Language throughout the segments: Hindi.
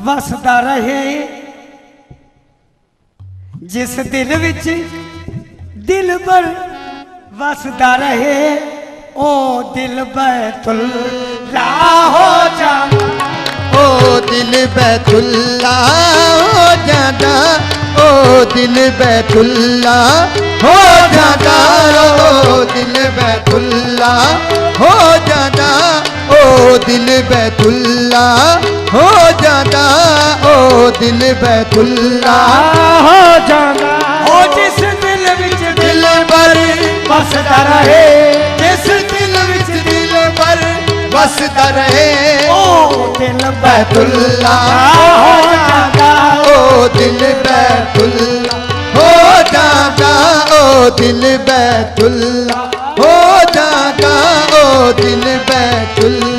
वसदा रहे जिस दिल विच दिलबर वसदा रहे ओ दिल बैतुल्ला हो जाना ओ दिल बैतुल्ला हो जाना ओ दिल बैतुल्ला हो जाना ओ दिल बैतुल्ला हो जाना ओ दिल बैतुल्ला हो जाना ओ दिल बैतुल्ला हो जाना ओ जिस दिल विच दिलबर वसदा रहे जिस दिल विच दिलबर वसदा रहे ओ दिल बैतुल्ला हो जाना ओ दिल बैतुल्ला हो जाना ओ दिल बैतुल्ला हो जाना ओ दिल बैतुल्ला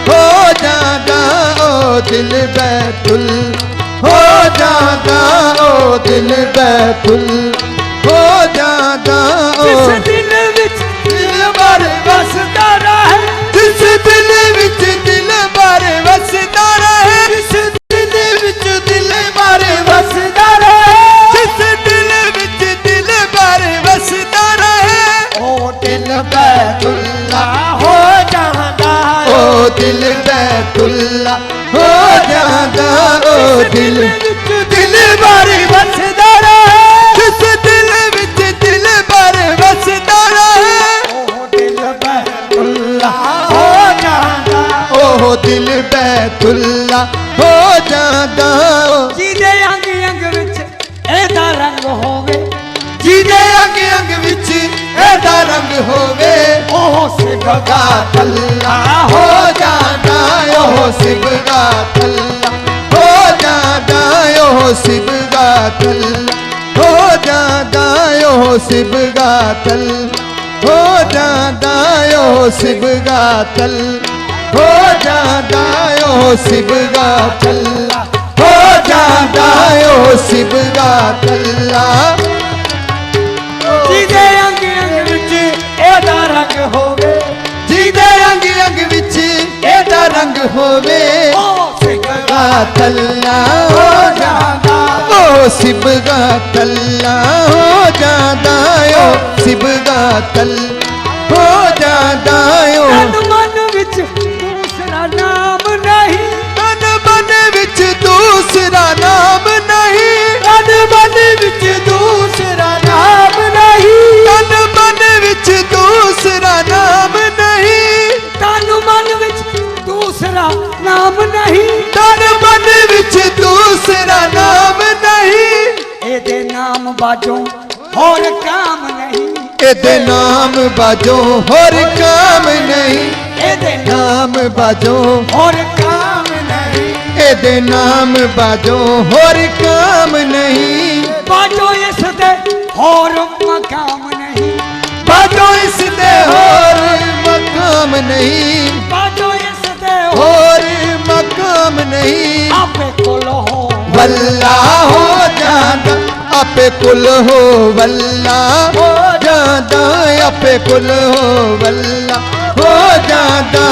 हो जाना ओ दिल बैतुल्ला हो जाना ओ दिल बैतुल्ला हो जाना ओ जिस दिल विच दिलबर वसदा रहे जिस दिल विच दिलबर वसदा रहे जिस दिल विच दिलबर वसदा रहे जिस दिल विच दिलबर वसदा रहे ओ दिल बैतुल्ला हो जाना ओ दिल बैतुल्ला हो जाना ओ दिल दिलबर वसदा रहे जिस दिल विच दिलबर वसदा रहे ओ दिल बैतुल्ला हो जाना ओ दिल बैतुल्ला हो जाना ਜਿਹਦੇ ਅੰਗ ਅੰਗ ਵਿੱਚ ਇਹਦਾ ਰੰਗ ਹੋਵੇ ਜਿਹਦੇ ਅੰਗ ਅੰਗ ਵਿੱਚ ਇਹਦਾ ਰੰਗ ਹੋਵੇ ਉਹ ਸਿਬਗਾ ਤੱਲਾ ਹੋ ਜਾਣਾ ਉਹ ਸਿਬਗਾ ਤੱਲਾ ਹੋ ਜਾਣਾ ਉਹ ਸਿਬਗਾ ਤੱਲਾ ਹੋ ਜਾਣਾ ਉਹ ਸਿਬਗਾ ਤੱਲਾ ਹੋ ਜਾਣਾ ਉਹ ਸਿਬਗਾ ਤੱਲਾ हो जाता ओ सिबगा तल्ला हो जाता ओ सिबगा तल्ला ਜਿਹਦੇ ਅੰਗ ਅੰਗ ਵਿੱਚ ਇਹਦਾ ਰੰਗ ਹੋਵੇ ਜਿਹਦੇ अंग अंग विच ਇਹਦਾ रंग होवे ਉਹ ਸਿਬਗਾ तल्ला हो जाता ओ सिबगा तल्ला हो जाता ओ सिबगा तल्ला हो जाता ओ ਤਨ ਮਨ ਵਿੱਚ ਦੂਸਰਾ ਨਾਮ ਨਹੀਂ तन मन विच दूसरा नाम नहीं ਤਨ ਮਨ ਵਿੱਚ ਦੂਸਰਾ ਨਾਮ ਨਹੀਂ तन मन विच दूसरा नाम नहीं ਤਨ ਮਨ ਵਿੱਚ ਦੂਸਰਾ ਨਾਮ ਨਹੀਂ तन मन विच दूसरा नाम नहीं ਇਹਦੇ ਨਾਮ ਬਾਝੋਂ ਹੋਰ ਕਾਮ ਨਹੀਂ एदे नाम बाजो होर काम नहीं ਇਹਦੇ नाम बाजो ਹੋਰ ਕਾਮ ਨਹੀਂ एदे नाम बाजो होर काम नहीं ਬਾਝੋਂ ਇਸ ਦੇ ਹੋਰ ਮਕਾਮ ਨਹੀਂ बाजो इस दे होर मकाम नहीं ਬਾਝੋਂ ਇਸ ਦੇ होर मकाम नहीं ਆਪੇ ਕੋਲ ਹੋ वल्ला हो जाता आपे कुल हो वल्ला हो जाता आपे कुल हो वल्ला हो जाता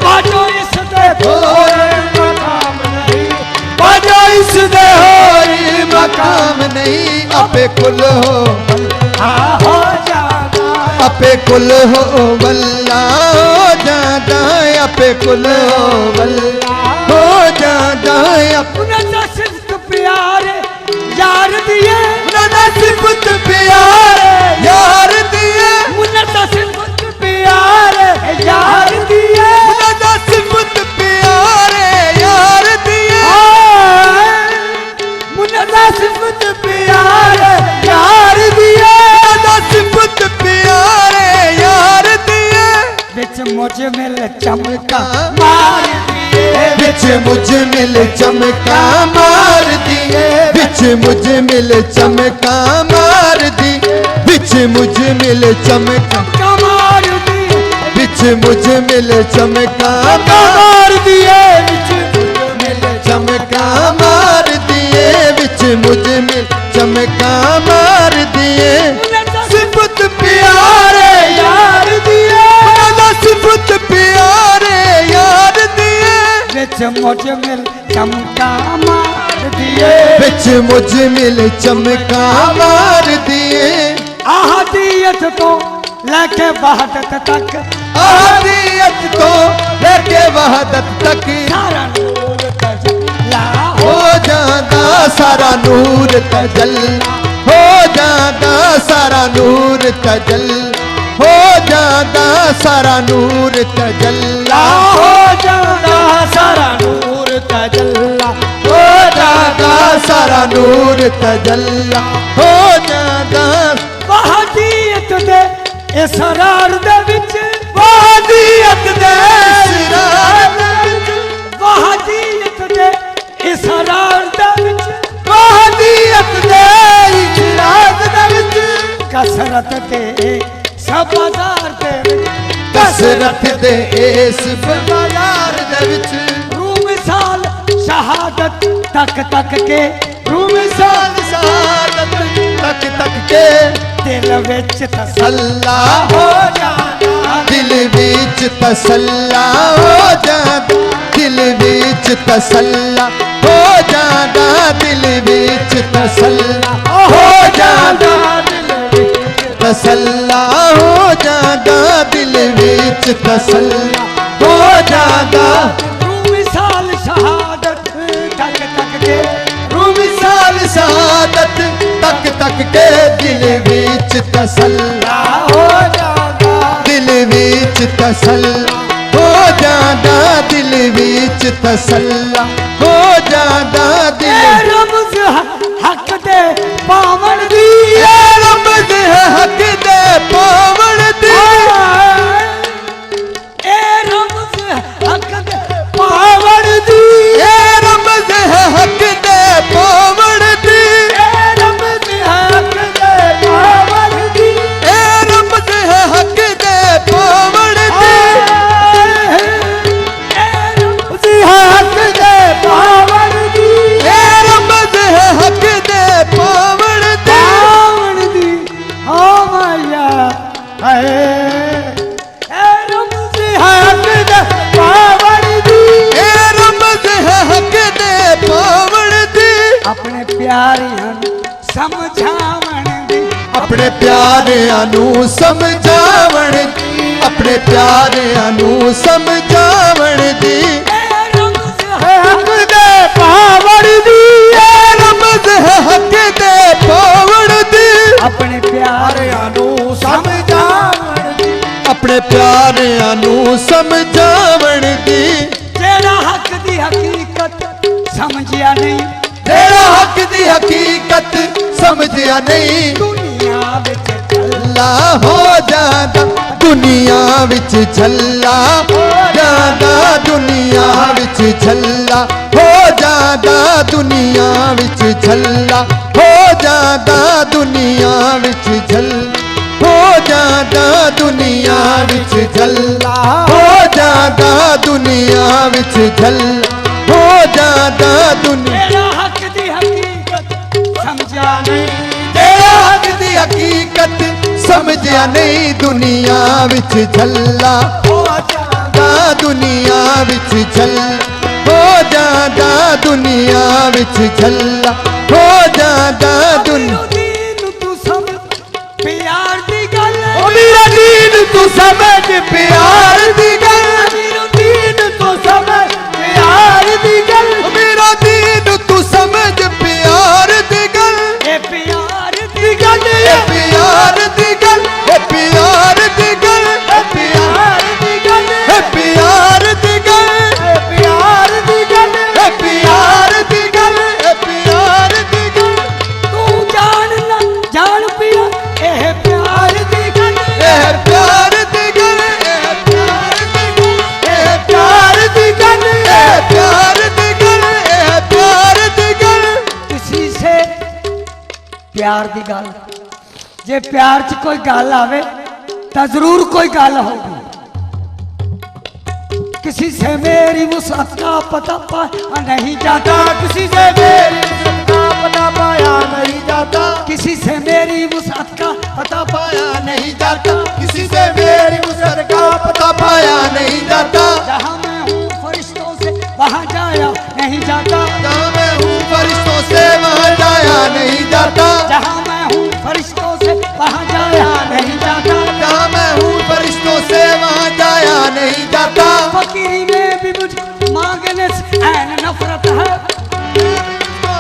ਬਾਝੋਂ ਇਸ ਦੇ ਹੋਰ ਮਕਾਮ ਨਹੀਂ बाजो इस दे होर मकाम नहीं आपे कुल हो ਆ ਹੋ ਜਾਣਾ आपे कुल हो वल्ला हो जाता आपे कुल हो वल्ला हो जाता ਉਹਨਾਂ ਦਾ ਸਿਫਤ ਪਿਆਰੇ ਯਾਰ ਦੀਏ अपना सिफत प्यारे यार दिए ਉਹਨਾਂ ਦਾ ਸਿਫਤ ਪਿਆਰੇ ਯਾਰ ਦੀਏ अपना सिफत प्यारे यार दिए ਉਹਨਾਂ ਦਾ ਸਿਫਤ ਪਿਆਰੇ ਯਾਰ ਦੀਏ अपना सिफत प्यारे यार दिए ਵਿੱਚ ਮੁਝ ਮਿਲ ਚਮਕਾ ਮਾਰ ਦੀਏ बिच मुझ मिल चमका मार दिए बिच मुझ मिल चमका मार दी बिच मुझ मिल चमका ਕਮਾਰ ਦੀਏ बिच मुझ मिल चमका ਮਾਰ ਦੀਏ ਵਿੱਚ मिल चमका मार दिए बिच मुझ मिल चमका मार दिए सिफत प्यारे यार दिए सिफत प्यारे यार दिए ਵਿੱਚ ਮੁਝ ਮਿਲ चमका मार दिए, बिच मुजमिल चमका मार दिए, आहदियत को लेके वहदत तक, आहदियत को लेके वहदत तक सारा नूर तजल्ला हो जाता सारा नूर तजल्ला, हो जाता सारा नूर तजल्ला, हो जाता सारा नूर तजल्ला, हो जाता सारा नूर तजल्ला, हो जाता सारा नूर तजल्ला, हो जाता वहदियत दे इसरार दे विच, वहदियत दे इसरार दे विच, वहदियत दे इसरार दे विच, वहदियत दे इसरार दे विच, कसरत दे सब बाजार दे विच, कसरत दे इस बाजार दे विच, रूह मिसाल शहादत तक तक के, रूह मिसाल शहादत तक तक के दिल विच तसल्ला हो जाता, दिल विच तसल्ला हो जाता, दिल विच तसल्ला हो जाता, दिल विच तसल्ला हो जाता, तसल्ला हो जाता, दिल विच तसल्ला हो जाता, रूह मिसाल शहादत तक तक के, रूह मिसाल शहादत तक तक के दिल विच तसल्ला हो जाता, दिल विच तसल्ला हो जाता, दिल विच तसल्ला हो जाता, दिल रमज हक दे पावन दी, रमज हक दे पावन दी, रमज हक दे पावन दी, रमज हक दे पावन दी, रमज हक दे पावन दी, रमज हक दे पावन दी, रमज हक दे पावन दी, रमज हक दे पावन दी, पावन दी ओ मैया है, रमज हक दे पावन दी, रमज हक दे पावन दी, अपने प्यारियां समझावन दी, अपने प्यारिਆਂ ਨੂੰ ਸਮਝਾਵਣ ਦੀ, ਆਪਣੇ ਪਿਆਰਿਆਂ ਨੂੰ ਸਮਝਾਵਣ ਦੀ, रमज हक दे पावन दी, ਰਮਜ਼ ਹੱਕ ਦੇ ਪਾਵਣ ਦੀ, अपने प्यारियां ਨੂੰ ਸਮਝਾਵਣ ਦੀ, ਆਪਣੇ ਪਿਆਰਿਆਂ ਨੂੰ ਸਮਝਾਵਣ ਦੀ, ਜਿਹੜਾ ਹੱਕ ਦੀ ਹਕੀਕਤ ਸਮਝਿਆ ਨਹੀਂ, ਜਿਹੜਾ ਹੱਕ ਦੀ ਹਕੀਕਤ ਸਮਝਿਆ ਨਹੀਂ, ਦੁਨੀਆ ਵਿੱਚ ਝੱਲਾ ਹੋ ਜਾਂਦਾ, ਦੁਨੀਆ ਵਿੱਚ ਝੱਲਾ ਹੋ ਜਾਂਦਾ, ਦੁਨੀਆ ਵਿੱਚ ਝੱਲਾ ਹੋ ਜਾਂਦਾ, ਦੁਨੀਆ ਵਿੱਚ ਝੱਲਾ ਹੋ ਜਾਂਦਾ, ਦੁਨੀਆ ਵਿੱਚ ਝੱਲਾ ਹੋ ਜਾਂਦਾ, ਦੁਨੀਆ ਵਿੱਚ ਝੱਲਾ ਹੋ ਜਾਂਦਾ, ਦੁਨੀਆ ਵਿੱਚ ਝੱਲਾ ਹੋ ਜਾਂਦਾ, ਦੁਨੀਆ ਜਿਹੜਾ ਹੱਕ ਦੀ ਹਕੀਕਤ ਸਮਝਿਆ ਨਹੀਂ, ਤੇਰਾ ਹੱਕ ਦੀ ਹਕੀਕਤ ਸਮਝਿਆ ਨਹੀਂ, ਦੁਨੀਆ ਵਿੱਚ ਝੱਲਾ ਹੋ ਜਾਂਦਾ, ਦੁਨੀਆ ਵਿੱਚ ਝੱਲਾ ਹੋ ਜਾਂਦਾ, ਦੁਨੀਆ ਵਿੱਚ ਝੱਲਾ ਹੋ ਜਾਂਦਾ, ਦੁਨੀਆ ਦੀਨ ਤੂੰ ਸਮਝ ਪਿਆਰ ਦੀ ਗੱਲ, ਓ ਮੇਰਾ ਦੀਨ ਤੂੰ ਸਮਝ ਪਿਆਰ ਦੀ ਗੱਲ, ਮੇਰਾ ਦੀਨ ਤੂੰ ਸਮਝ ਪਿਆਰ ਦੀ ਗੱਲ, ਓ ਮੇਰਾ ਦੀਨ ਤੂੰ ਸਮਝ ਪਿਆਰ ਦੀ ਗੱਲ, ਇਹ ਪਿਆਰ ਦੀ ਗੱਲ, ਇਹ ਪਿਆਰ ਦੀ ਗੱਲ, ਇਹ ਪਿਆਰ ਦੀ ਗੱਲ, ਇਹ ਪਿਆਰ ਦੀ ਗੱਲ, ਇਹ ਪਿਆਰ ਦੀ ਗੱਲ, ਇਹ ਪਿਆਰ ਦੀ ਗੱਲ, ਇਹ ਪਿਆਰ ਦੀ ਗੱਲ, ਇਹ ਪਿਆਰ ਦੀ ਗੱਲ, ਤੂੰ ਜਾਣ ਨਾ ਜਾਣ ਪਿਆ ਇਹ ਪਿਆਰ ਦੀ ਗੱਲ, ਇਹ ਪਿਆਰ ਦੀ ਗੱਲ, ਇਹ ਪਿਆਰ ਦੀ ਗੱਲ, ਇਹ ਪਿਆਰ ਦੀ ਗੱਲ, ਇਹ ਪਿਆਰ ਦੀ ਗੱਲ, ਇਹ ਪਿਆਰ ਦੀ ਗੱਲ, किसी से प्यार दी गल, जे प्यार च कोई गल आवे तो जरूर कोई गल होगी, किसी से मेरी वुसअत का पता पाया नहीं जाता, किसी से मेरी वुसअत का पता पाया नहीं जाता, किसी से मेरी वुसअत का पता पाया नहीं जाता, किसी से मेरी वुसअत का पता पाया नहीं जाता, जहाँ मैं हूँ फरिश्तों से वहाँ जाया नहीं जाता, नफरत है,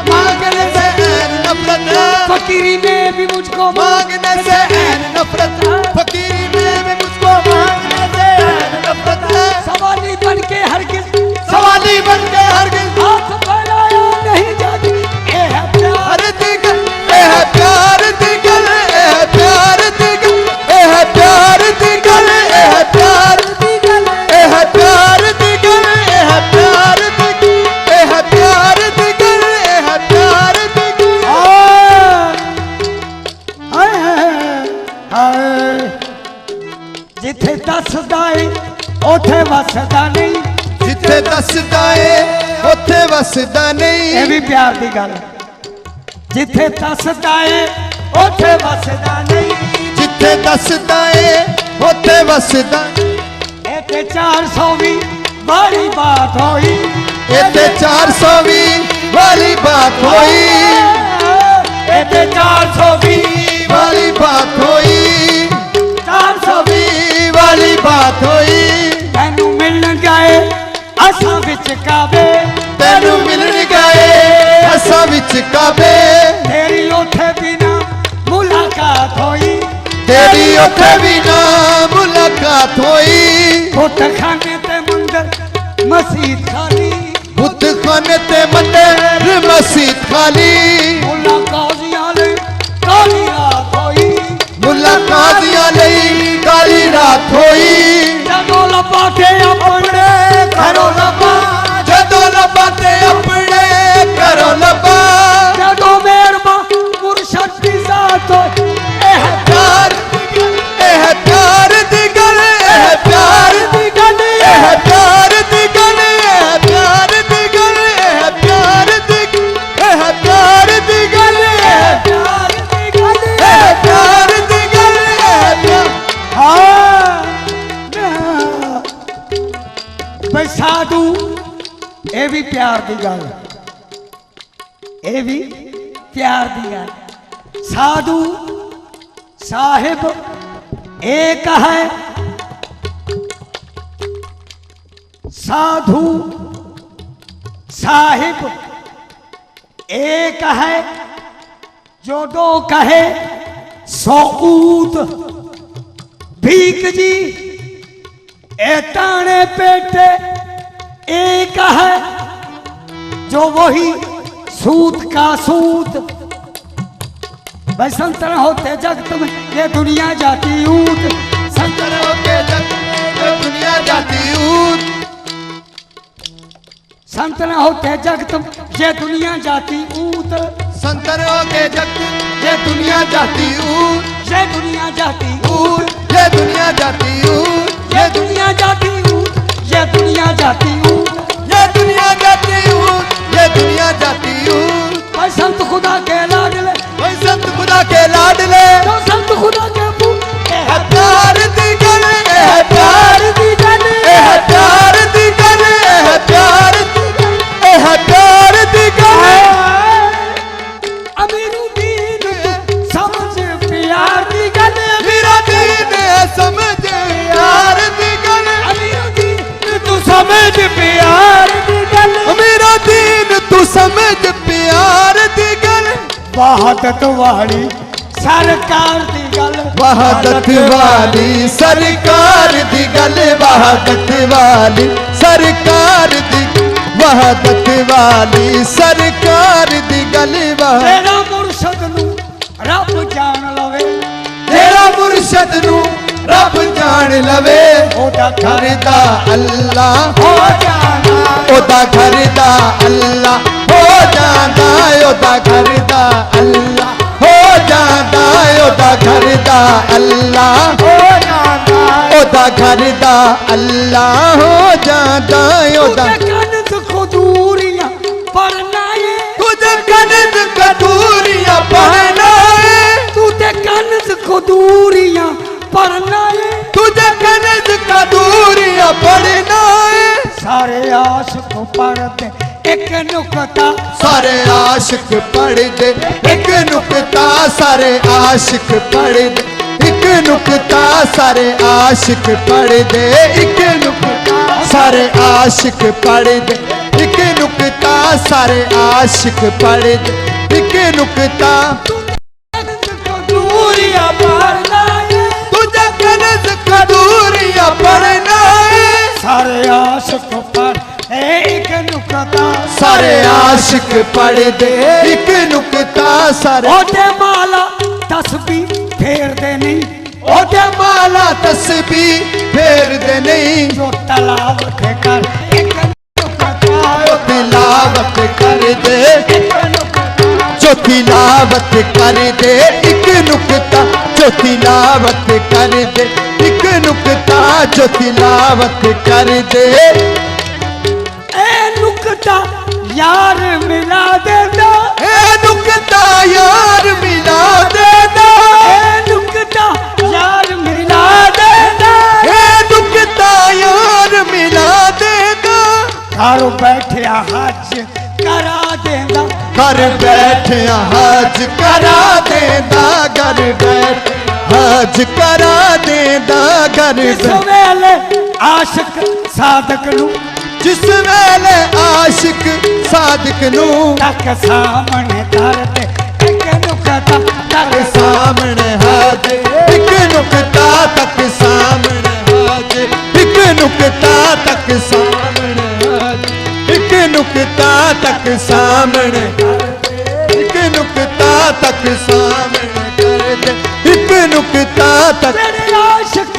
मांगने से ऐन नफरत है, फकीरी में भी मुझको मांगने से ऐन नफरत है, फकीरी में भी मुझको मांगने से ऐन नफरत है। सवाली बन के हरगिज़, सवाली बन के हरगिज़ हाथ फैलाया नहीं जाती। ये है प्यार दिगल, ये है प्यार दिगल, ये है प्यार दिगल, ये है प्यार दिगल, ये है प्यार दिगल, ये है प्यार दिगल, ये है प्यार दिगल, ये है प्यार दिगल, ये है प्यार दिगल। जिथे दसदा ए उथे वसदा नहीं, जिथे दसदा ए उथे वसदा ये नहीं, भी प्यार की गल। जिथे दसदा ए उथे वसदा नहीं, जिथे दसदा ए उथे वसदा। ये ते 420 बड़ी बात होई, इते 420 वाली बात होई, ये ते 420 वाली बात होई, 420 वाली बात होई। तैनू मिलन गए असां विच काबे, तेनू मिलन गए असां विच काबे, तेरी उथे बिना मुलाकात होई, तेरी उथे भी ना मुलाकात होई। बुत खाने ते मंदिर मस्जिद खाली, बुत खाने ते मंदिर मस्जिद खाली, मुला काजियां ले काली रात होई, मुला काजियां लई काली रात होई। जदों लब्बा ते अपने घरों लब्बा, जदों लब्बा ते अपने घरों लब्बा, जदों मेहरबा मुर्शद दी जात होई। ए है प्यार ए है प्यार दी गल, ए है प्यार दी गल, ए है प्यार दी गल, ए है प्यार दी गल, ए है प्यार दी गल, ए है प्यार दी गल, ए है प्यार दी गल, ए है प्यार दी गल, ए है प्यार। भाई साधु ये भी प्यार की गल, ये भी प्यार की गल। साधु साहिब एक है, साधु साहिब एक है, जो दो कहे सऊद। भीख जी ए ताने पेटे एक है, जो वही सूद का सूद। भाई संतन होते जगत में ये दुनिया जाती ऊट, संतरों के जग में ये दुनिया जाती ऊट, संतन होते जगत में ये दुनिया जाती ऊट, संतरों के जग में ये दुनिया जाती ऊट, ये दुनिया जाती ऊट, ये दुनिया जाती ऊट, ये दुनिया जाती ऊट, ये दुनिया जाती ऊट। ये दुनिया जाती ऊट, ये दुनिया जाती ऊट। भाई संत खुदा के लाडले, ओए संत खुदा के लाडले, तो संत खुदा के पूत ए है प्यार दी गल, ए है प्यार दी गल, ए है प्यार दी गल, ए है प्यार दी गल, ए है प्यार दी गल। अमीरुद्दीन समझ प्यार दी गल, मेरा दीन है समझ प्यार दी गल, अमीरुद्दीन तू समझ प्यार दी गल, मेरा दीन तू समझ प्यार दी गल। वहादत वाली सरकार दी गल, वहादत वाली सरकार दी गल, वहादत वाली सरकार दी, वहादत वाली सरकार दी गल। तेरा मुर्शद नू रब जान लवे, तेरा मुर्शद नू रब जान लवे, ओदा घर दा अल्लाह हो जाना, ओदा घर दा अल्लाह हो जांदा, ओदा घर दा अल्लाह हो जांदा, ओदा घर दा अल्लाह हो जाना, ओदा घर दा अल्लाह हो जांदा, ओदा कनत खुदूरियां पढ़ना है, तुझे कनद कदूरियां पढ़ना है, तू ते कनत खुदूरियां पढ़ना है, तुझे कनद कदूरियां पढ़ना है। सारे आशिक पढ़ते एक नुकता, सारे आशिक पढ़ दे एक नुकता, सारे आशिक पढ़ दे एक नुकता, सारे आशिक पढ़ दे एक नुकता, सारे आशिक पढ़ दे एक नुकता सारे आशिक पढ़ दे एक नुकता दूरिया पारना है तुझे कनज़ कदूरिया पढ़ना है सारे आशिक पर एक नुकता सारे आशिक पढ़ दे एक नुकता सारे ओटे माला तस्बीह फेर दे नहीं ओटे माला तस्बीह फेर दे नहीं जो तलावत कर एक नुकता जो तिलावत कर दे जो तिलावत कर दे एक नुकता जो तिलावत कर दे एक नुकता जो तिलावत कर दे ए नुकता यार मिला देता ए नुकता यार मिला देना ए नुकता यार मिला देता ए नुकता यार मिला देना घरों बैठे हज करा देता घर बैठे हज करा देना घर बैठे हज करा देना घर इस वेले आशिक साधक नू जिस वेले आशिक सादिक नू तक सामने धर दे एक नुकता तक सामने हाज एक नुकता तक सामने हाज एक नुकता तक सामने हाज एक नुकता तक सामने एक नुकता तक सामने कर दे एक नुकता तक तेरे आशिक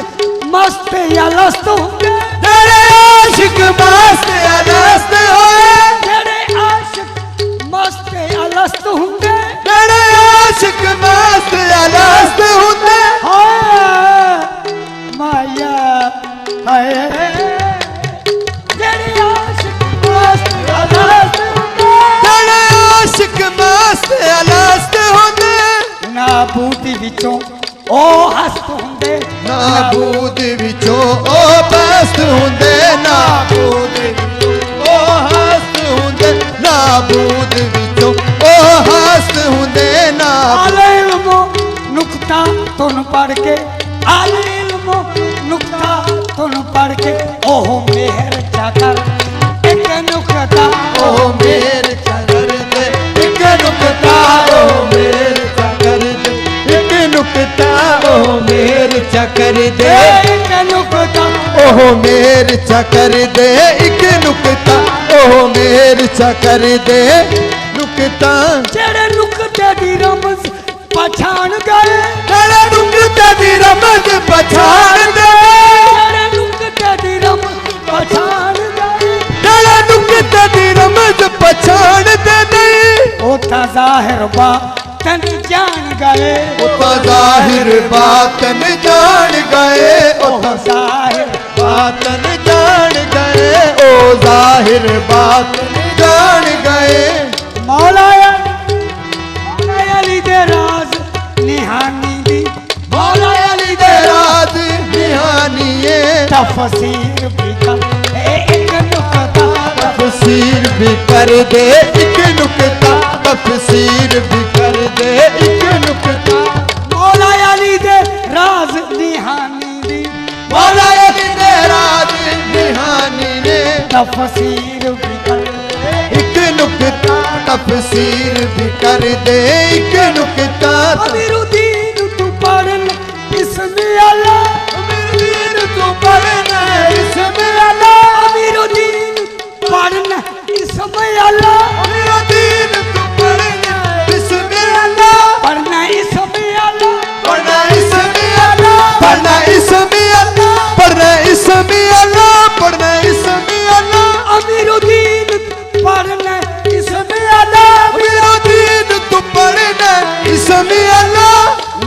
मस्त या लस्त होंगे तेरे आशिक मस्त अलस्त होए तेरे आशिक मस्त या लस्त होंगे तेरे आशिक मस्त अलस्त होते हाय माया हाय तेरे आशिक मस्त या लस्त होंगे तेरे आशिक मस्त अलस्त होते नाबूदी विचों ओ हस्त होंगे नाबूद विचों ओ बस्त हुंदे नाबूद विचों ओ हस्त हुंदे नाबूद विचों ओ हस्त हुंदे नाबूद आले इल्मो नुक्ता तुन पढ़ के आले इल्मो नुक्ता तुन पढ़ के ओह मेहर चाकर एक नुक्ता ओ मेरे चकर दे एक नुकता ओ मेरे चकर दे एक नुकता ओ मेरे चकर दे एक नुक्ता ओह मेरे चकर दे एक नुकता ओह मेरे चकर दे नुकता जेड़े नुक्ते दी रमज पछाण गए तेरे नुकते दी रमज पछाण दे जेड़े नुक्ते दी रमज पछाण गए तेरे नुकते दी रमज पछाण दे नहीं ओ ता जाहिर बा तन जान गए उता जाहिर बातन जान गए ओ उता जाहिर बातन जान गए ओ जाहिर बातन जान गए मौलाया मौलाया अली दे राज निहानी दी मौला अली दे राज निहानिए तफसीर भी कर एक नुक्ता तफसीर भी कर दे एक नुकता तफसीर भी कर दे एक नुकता मौलाया अली दे राज निहानी दी मौला अली दे राज निहानी ने तफसीर भी कर एक नुकता तफसीर भी कर दे एक नुकता अमीरुद्दीन तू पढ़न इसमें अल्लाह अमीरुद्दीन तू पढ़ना इसमें अल्लाह अमीरुद्दीन पढ़न इसमें अल्लाह अमीरुद्दीन तू पढ़ना इसमें अल्लाह पढ़ना इसमें अल्लाह पढ़ना इसमें अल्लाह पढ़ना इसमें अल्लाह पढ़ना इसमें अल्लाह पढ़ना इसमें अल्लाह अमीरुद्दीन पढ़ना इसमें अल्लाह अमीरुद्दीन तू पढ़ना इसमें अल्लाह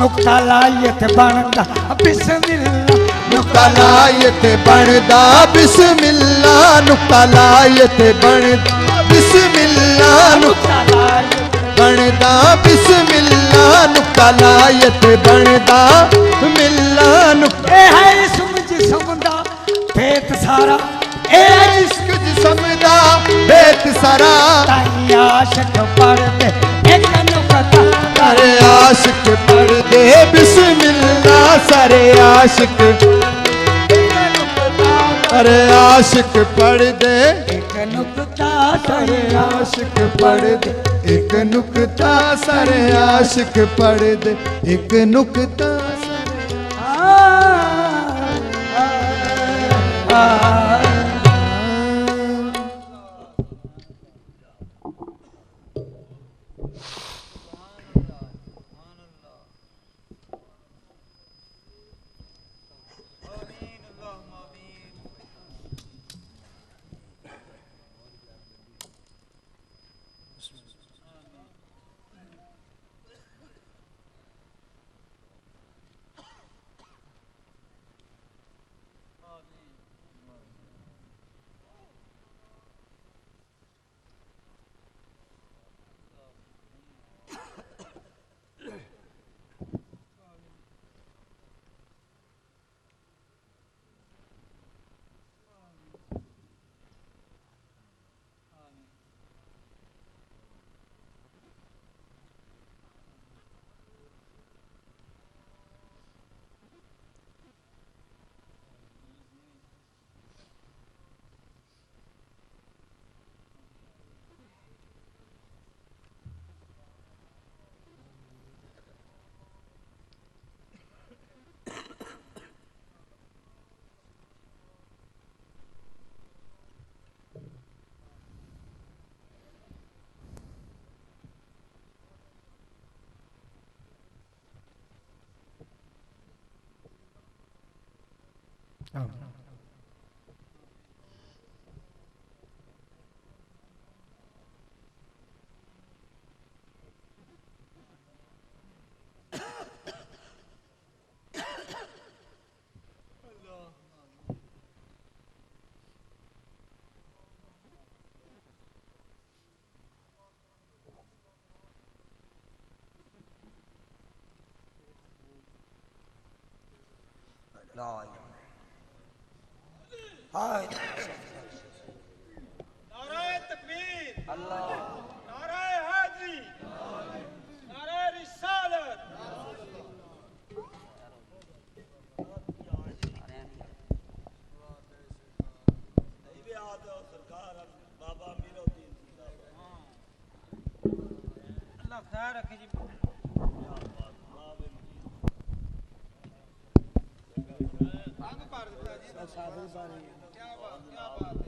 नुक्ता लायत बनदा बिस्मिल्लाह नुक्ता लायत बनदा बिस्मिल्लाह नुक्ता लायत बनदा बिस्मिल्लाह नुक्ता लायत बनदा बिस्मिल्लाह नुक्ता लायत बनदा बिस्मिल्लाह नुक्ता ए है इसम जिस्म दा भेत सारा ए इश्क जिस्म दा भेत सारा ताई आशिक पढ़ दे एक नुक्ता सारे आशिक पढ़ दे बिस्मिल्लाह सारे आशिक अरे आशिक पढ़ दे एक नुक्ता नुकता सारे आशिक पढ़ दे एक नुकता, सारे आशिक पढ़ दे एक नुकता। नाराए तकबीर, नाराए हाज़री, नाराए रिसालत। अल्लाह खैर रखे जी। क्या बात, क्या बात है।